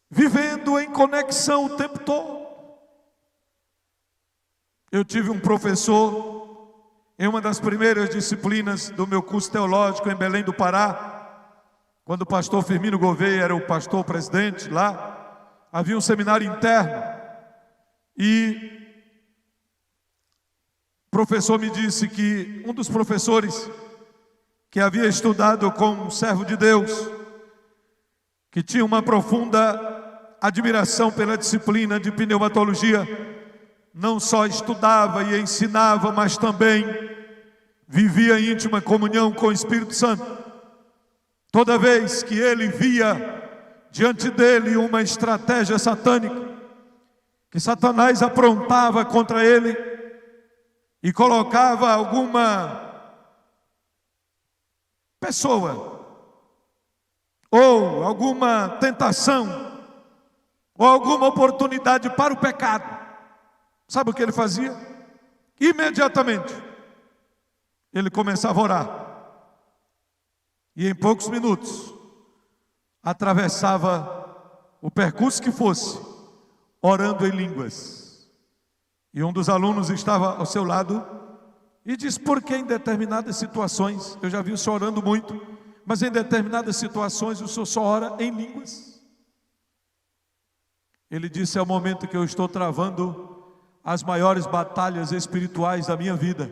A: vivendo em conexão o tempo todo. Eu tive um professor em uma das primeiras disciplinas do meu curso teológico em Belém do Pará, quando o pastor Firmino Gouveia era o pastor presidente lá, havia um seminário interno, e o professor me disse que um dos professores que havia estudado com um servo de Deus, que tinha uma profunda admiração pela disciplina de pneumatologia, não só estudava e ensinava, mas também vivia em íntima comunhão com o Espírito Santo. Toda vez que ele via diante dele uma estratégia satânica, que Satanás aprontava contra ele e colocava alguma pessoa ou alguma tentação ou alguma oportunidade para o pecado, sabe o que ele fazia? Imediatamente ele começava a orar, e em poucos minutos atravessava o percurso que fosse, orando em línguas. E um dos alunos estava ao seu lado e disse: por que em determinadas situações, eu já vi o senhor orando muito, mas em determinadas situações o senhor só ora em línguas? Ele disse: é o momento que eu estou travando as maiores batalhas espirituais da minha vida,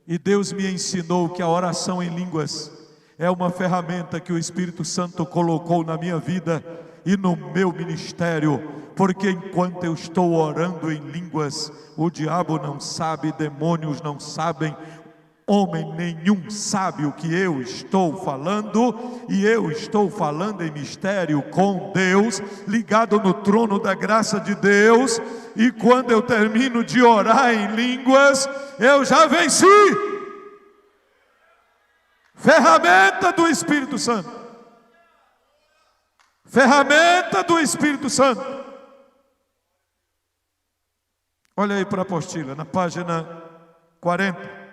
A: e Deus me ensinou que a oração em línguas é uma ferramenta que o Espírito Santo colocou na minha vida e no meu ministério, porque enquanto eu estou orando em línguas, o diabo não sabe, demônios não sabem, homem nenhum sabe o que eu estou falando, e eu estou falando em mistério com Deus, ligado no trono da graça de Deus, e quando eu termino de orar em línguas, eu já venci. Ferramenta do Espírito Santo. Ferramenta do Espírito Santo. Olha aí para a apostila, na página 40.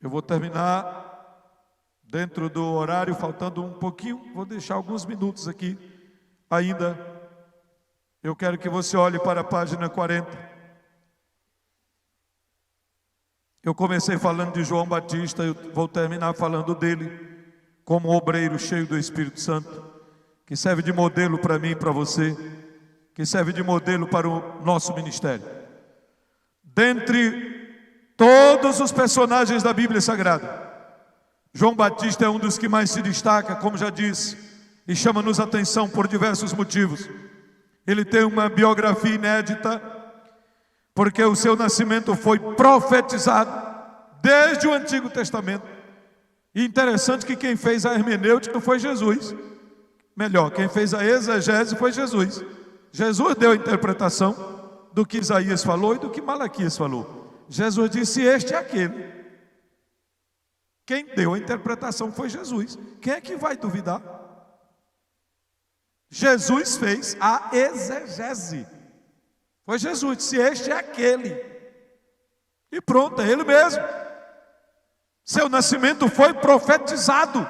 A: Eu vou terminar dentro do horário, faltando um pouquinho, vou deixar alguns minutos aqui ainda. Eu quero que você olhe para a página 40. Eu comecei falando de João Batista, eu vou terminar falando dele como um obreiro cheio do Espírito Santo, que serve de modelo para mim e para você, que serve de modelo para o nosso ministério. Dentre Todos os personagens da Bíblia Sagrada, João Batista é um dos que mais se destaca, como já disse, e chama-nos a atenção por diversos motivos. Ele tem uma biografia inédita, porque o seu nascimento foi profetizado desde o Antigo Testamento. E interessante que quem fez a hermenêutica foi Jesus. Melhor, quem fez a exegese foi Jesus. Jesus deu a interpretação do que Isaías falou e do que Malaquias falou. Jesus disse: este é aquele. Quem deu a interpretação foi Jesus. Quem é que vai duvidar? Jesus fez a exegese. Foi Jesus, disse: este é aquele. E pronto, é ele mesmo. Seu nascimento foi profetizado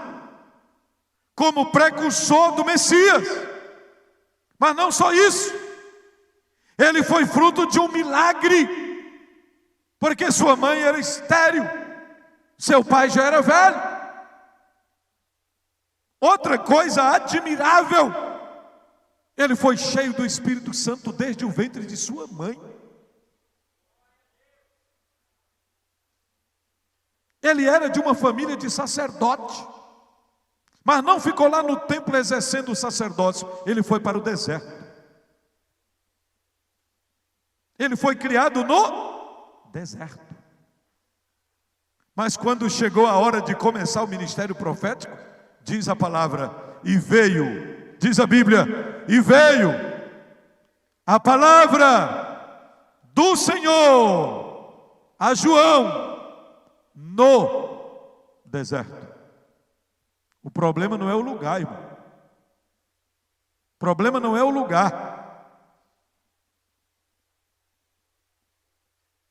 A: como precursor do Messias. Mas não só isso, ele foi fruto de um milagre, porque sua mãe era estéril, seu pai já era velho. Outra coisa admirável, ele foi cheio do Espírito Santo desde o ventre de sua mãe. Ele era de uma família de sacerdote, mas não ficou lá no templo exercendo o sacerdócio. Ele foi para o deserto. Ele foi criado no deserto. Mas quando chegou a hora de começar o ministério profético, diz a palavra, e veio, diz a Bíblia, e veio a palavra do Senhor a João no deserto. O problema não é o lugar, irmão. O problema não é o lugar.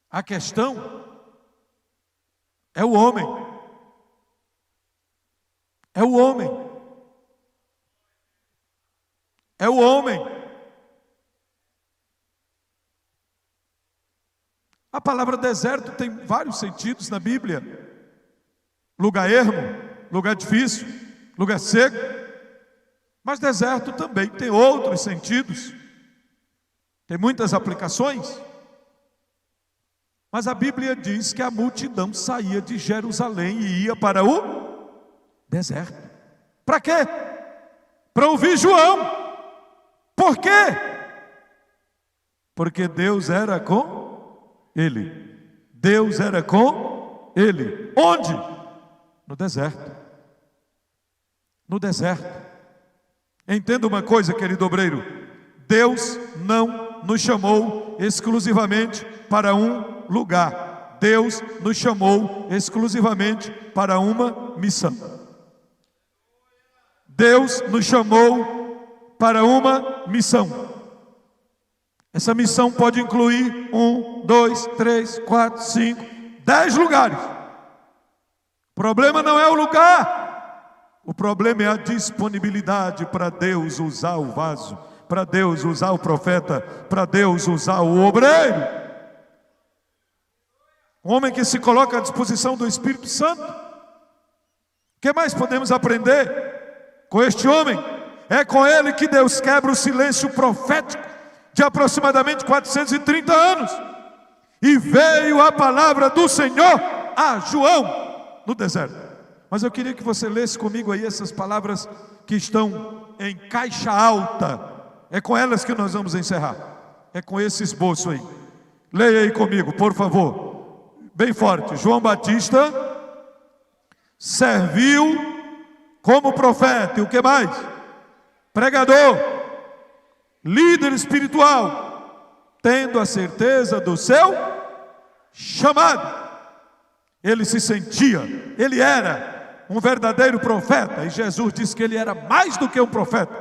A: A questão é o homem. É o homem. É o homem. A palavra deserto tem vários sentidos na Bíblia. Lugar ermo, lugar difícil, lugar seco. Mas deserto também tem outros sentidos. Tem muitas aplicações. Mas a Bíblia diz que a multidão saía de Jerusalém e ia para o deserto. Para quê? Para ouvir João. Por quê? Porque Deus era com ele. Deus era com ele. Onde? No deserto. No deserto. Entenda uma coisa, querido obreiro. Deus não nos chamou exclusivamente para um lugar. Deus nos chamou exclusivamente para uma missão. Deus nos chamou para uma missão. Essa missão pode incluir 1, 2, 3, 4, 5, 10 lugares. O problema não é o lugar. O problema é a disponibilidade para Deus usar o vaso, para Deus usar o profeta, para Deus usar o obreiro. Um homem que se coloca à disposição do Espírito Santo. O que mais podemos aprender com este homem? É com ele que Deus quebra o silêncio profético de aproximadamente 430 anos. E veio a palavra do Senhor a João no deserto. Mas eu queria que você lesse comigo aí essas palavras que estão em caixa alta. É com elas que nós vamos encerrar. É com esse esboço aí. Leia aí comigo, por favor. Bem forte. João Batista serviu como profeta. E o que mais? Pregador, líder espiritual, tendo a certeza do seu chamado. Ele se sentia, ele era um verdadeiro profeta, e Jesus disse que ele era mais do que um profeta,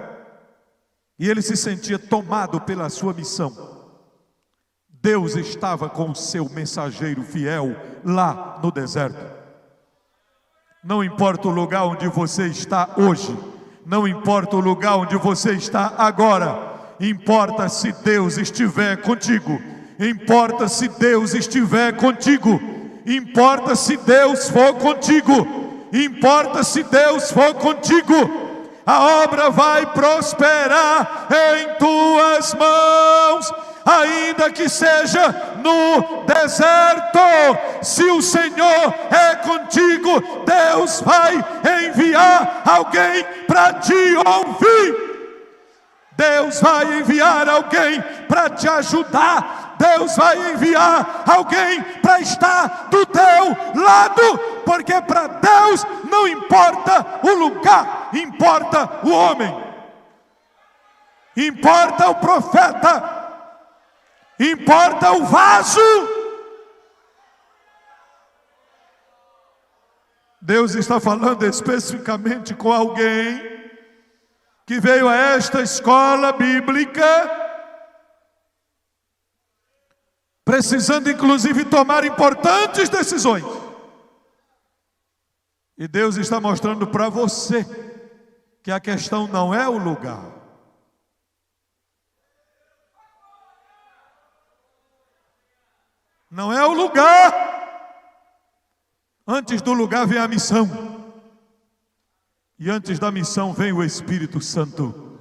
A: e ele se sentia tomado pela sua missão. Deus estava com o seu mensageiro fiel lá no deserto. Não importa o lugar onde você está hoje, não importa o lugar onde você está agora, importa se Deus estiver contigo. Importa se Deus estiver contigo. Importa se Deus for contigo. Importa se Deus for contigo. A obra vai prosperar em tuas mãos. ainda que seja no deserto. Se o Senhor é contigo, Deus vai enviar alguém para te ouvir. Deus vai enviar alguém para te ajudar. Deus vai enviar alguém para estar do teu lado, porque para Deus não importa o lugar, importa o homem, importa o profeta, importa o vaso. Deus está falando especificamente com alguém que veio a esta escola bíblica, precisando inclusive tomar importantes decisões. E Deus está mostrando para você que a questão não é o lugar. Não é o lugar. Antes do lugar vem a missão. E antes da missão vem o Espírito Santo.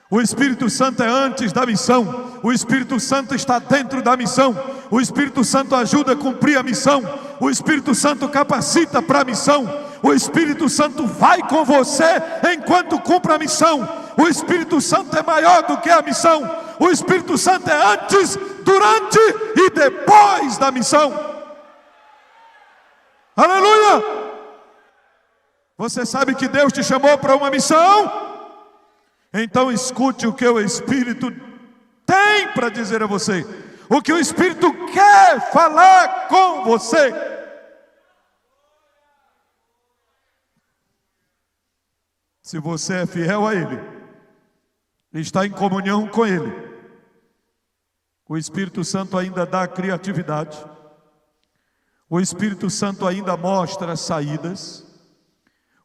A: O Espírito Santo é antes da missão. O Espírito Santo está dentro da missão. O Espírito Santo ajuda a cumprir a missão. O Espírito Santo capacita para a missão. O Espírito Santo vai com você enquanto cumpre a missão. O Espírito Santo é maior do que a missão. O Espírito Santo é antes, durante e depois da missão. Aleluia! Você sabe que Deus te chamou para uma missão? Então escute o que o Espírito tem para dizer a você. O que o Espírito quer falar com você. Se você é fiel a Ele, está em comunhão com Ele, o Espírito Santo ainda dá criatividade. O Espírito Santo ainda mostra saídas.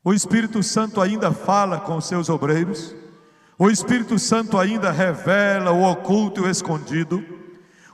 A: O Espírito Santo ainda fala com os seus obreiros. O Espírito Santo ainda revela o oculto e o escondido.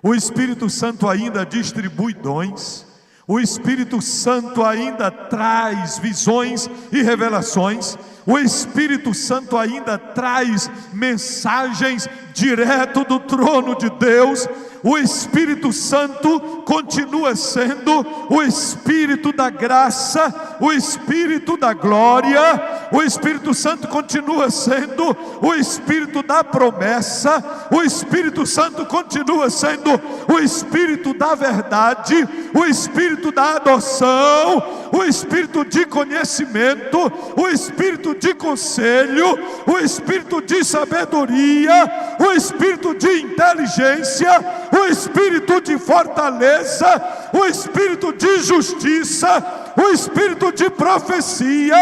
A: O Espírito Santo ainda distribui dons. O Espírito Santo ainda traz visões e revelações. O Espírito Santo ainda traz mensagens direto do trono de Deus. O Espírito Santo continua sendo o Espírito da graça, o Espírito da glória. O Espírito Santo continua sendo o Espírito da promessa. O Espírito Santo continua sendo o Espírito da verdade, o Espírito da adoção, o Espírito de conhecimento, o Espírito de conselho, o Espírito de sabedoria, o Espírito de inteligência, o Espírito de fortaleza, o Espírito de justiça, o Espírito de profecia,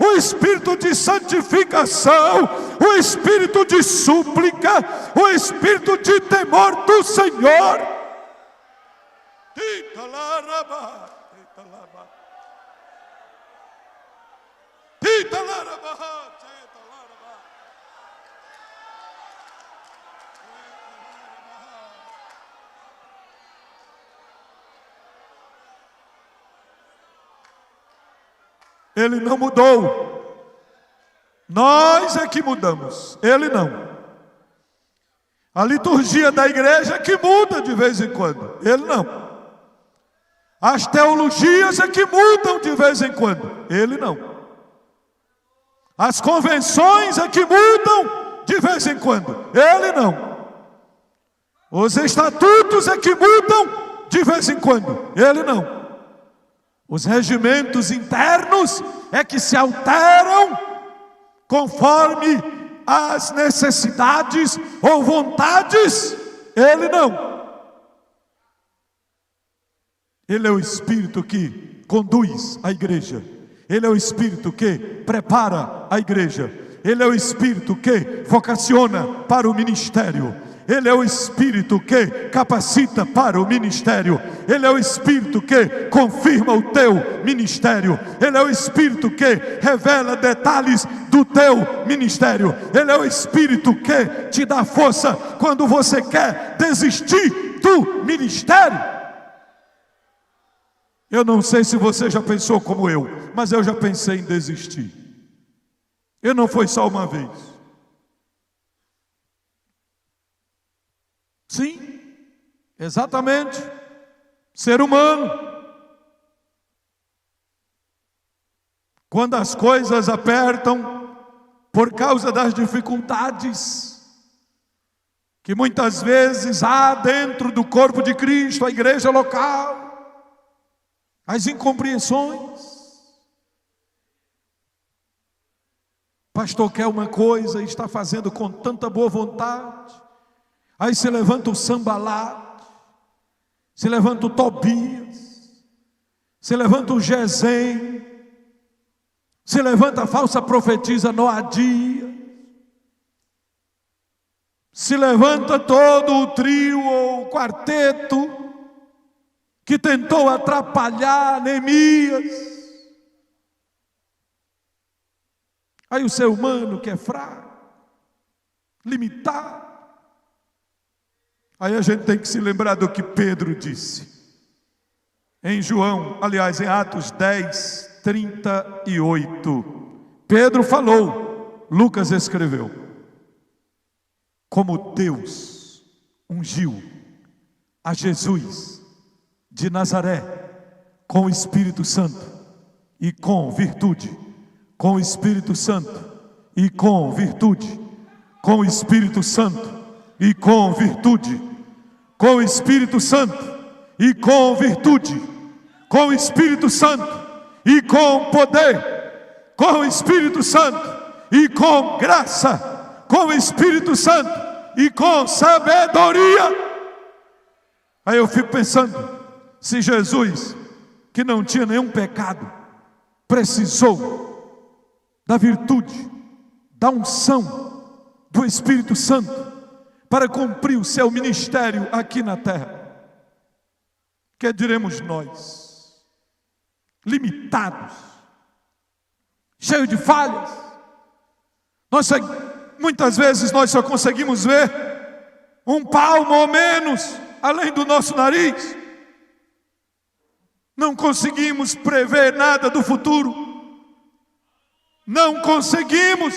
A: o Espírito de santificação, o Espírito de súplica, o Espírito de temor do Senhor. Ele não mudou. Nós é que mudamos, Ele não. A liturgia da igreja é que muda de vez em quando, Ele não. As teologias é que mudam de vez em quando, Ele não. As convenções é que mudam de vez em quando, Ele não. Os estatutos é que mudam de vez em quando, Ele não. Os regimentos internos é que se alteram conforme as necessidades ou vontades, Ele não. Ele é o Espírito que conduz a igreja. Ele é o Espírito que prepara a igreja. Ele é o Espírito que vocaciona para o ministério. Ele é o Espírito que capacita para o ministério. Ele é o Espírito que confirma o teu ministério. Ele é o Espírito que revela detalhes do teu ministério. Ele é o Espírito que te dá força quando você quer desistir do ministério. Eu não sei se você já pensou como eu, mas eu já pensei em desistir. E não foi só uma vez. Sim, Exatamente. Ser humano. Quando as coisas apertam, por causa das dificuldades que muitas vezes há dentro do corpo de Cristo, a igreja local, as incompreensões. Pastor quer uma coisa e está fazendo com tanta boa vontade. Aí se levanta o Sambalate, se levanta o Tobias, se levanta o Gesem, se levanta a falsa profetisa Noadia, se levanta todo o trio ou o quarteto que tentou atrapalhar Neemias. Aí o ser humano que é fraco, limitado. Aí a gente tem que se lembrar do que Pedro disse. Em em Atos 10, 38. Pedro falou, Lucas escreveu. Como Deus ungiu a Jesus de Nazaré com o Espírito Santo e com virtude. Com o Espírito Santo e com virtude, com o Espírito Santo e com virtude, com o Espírito Santo e com virtude, com o Espírito Santo e com poder, com o Espírito Santo e com graça, com o Espírito Santo e com sabedoria. Aí eu fico pensando, se Jesus, que não tinha nenhum pecado, precisou da virtude, da unção do Espírito Santo para cumprir o seu ministério aqui na terra, que diremos nós, limitados, cheios de falhas, muitas vezes nós só conseguimos ver um palmo ou menos além do nosso nariz, não conseguimos prever nada do futuro. Não conseguimos,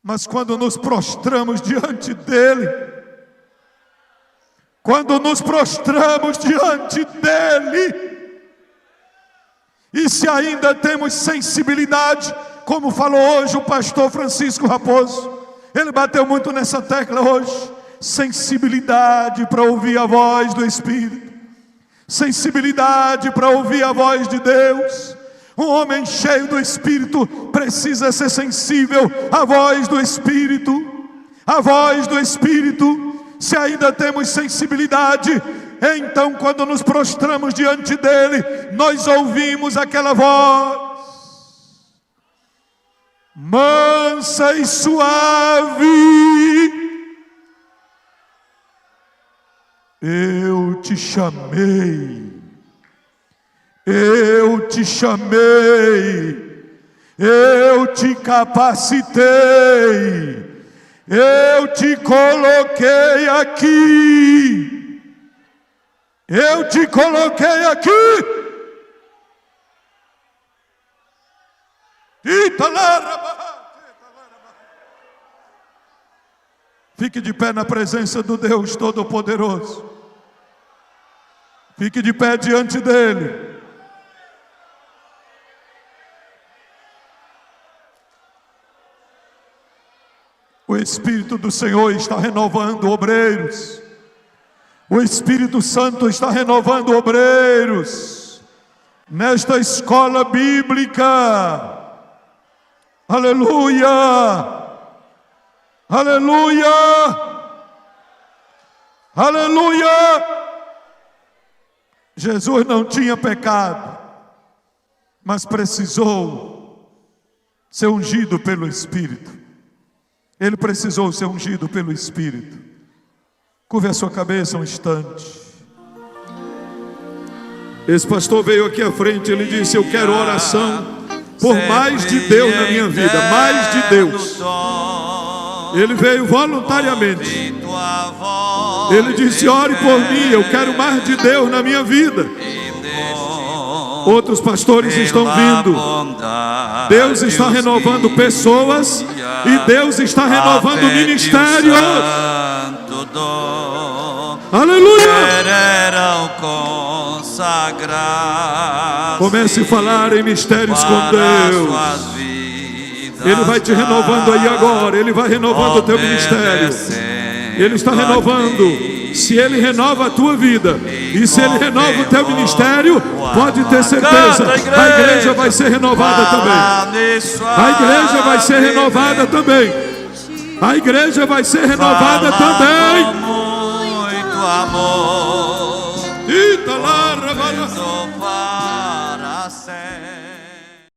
A: mas quando nos prostramos diante dele, e se ainda temos sensibilidade, como falou hoje o pastor Francisco Raposo, ele bateu muito nessa tecla hoje, sensibilidade para ouvir a voz do Espírito, sensibilidade para ouvir a voz de Deus. Um homem cheio do Espírito precisa ser sensível à voz do Espírito. A voz do Espírito. Se ainda temos sensibilidade, então quando nos prostramos diante dele, nós ouvimos aquela voz mansa e suave. Eu te chamei. Eu te chamei, eu te capacitei, eu te coloquei aqui, eu te coloquei aqui. Fique de pé na presença do Deus Todo-Poderoso, fique de pé diante dele. O Espírito do Senhor está renovando obreiros. O Espírito Santo está renovando obreiros nesta escola bíblica. Aleluia! Aleluia! Aleluia! Jesus não tinha pecado, mas precisou ser ungido pelo Espírito. Ele precisou ser ungido pelo Espírito. Curve a sua cabeça um instante. Esse pastor veio aqui à frente, ele disse: eu quero oração por mais de Deus na minha vida, mais de Deus. Ele veio voluntariamente. Ele disse: ore por mim, eu quero mais de Deus na minha vida. Outros pastores estão vindo. Deus está renovando pessoas e Deus está renovando ministérios. Aleluia!
B: Eram consagrados.
A: Comece a falar em mistérios com Deus. Ele vai te renovando aí agora. Ele vai renovando o teu ministério. Ele está renovando. Se Ele renova a tua vida e se Ele renova o teu ministério, pode ter certeza, a igreja vai ser renovada também. A igreja vai ser renovada também. A igreja vai ser renovada também.
B: Muito amor.